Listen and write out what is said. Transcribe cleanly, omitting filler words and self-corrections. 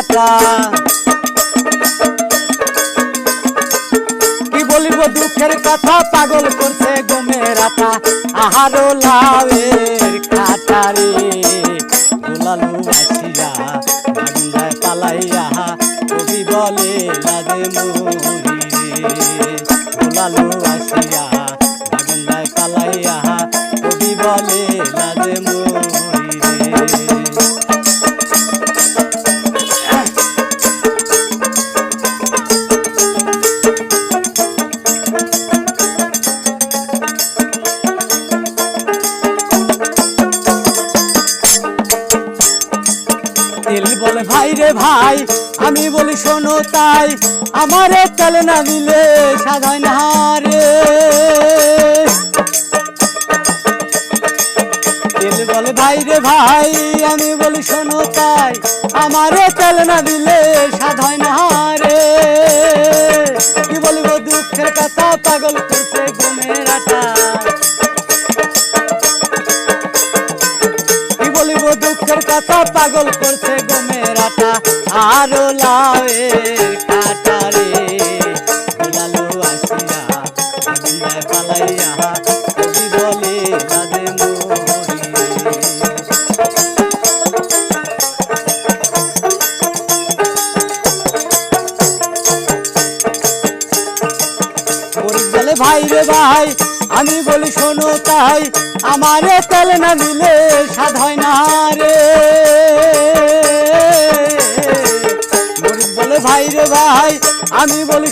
আটা। কি বলিব দুঃখের কথা, পাগল করছে গমের আটা। আহারো লাউয়ের কাটারে দোলালু আসিয়া আগুন যায় পালাইয়া, কবি বলে লাজে মরি রে। দোলালু আসিয়া আগুন যায় পালাইয়া, কবি বলে লাজে মরি রে। তেল বলে ভাই রে ভাই, আমি বলি শোনো তাই, আমারে তেল না দিলে স্বাদ হয় না রে। তেল বলে ভাই রে ভাই, আমি বলি শোনো তাই, আমারে তেল না দিলে স্বাদ হয় না রে। কি বলিব দুঃখের কথা, পাগল করছে গমের আটা। দুঃখের কথা, পাগল করছে গমের আটা। আরো লাউয়ের কাটারে দোলালু আসিয়া আগুন যায় পালাইয়া, কবি বলে লাজে মরি রে। মরিচ বলে ভাই রে ভাই, আমি বলি শোনো তাই, আমারে তেল না দিলে স্বাদ হয় না রে। মরিচ বলে ভাই রে ভাই, আমি বলি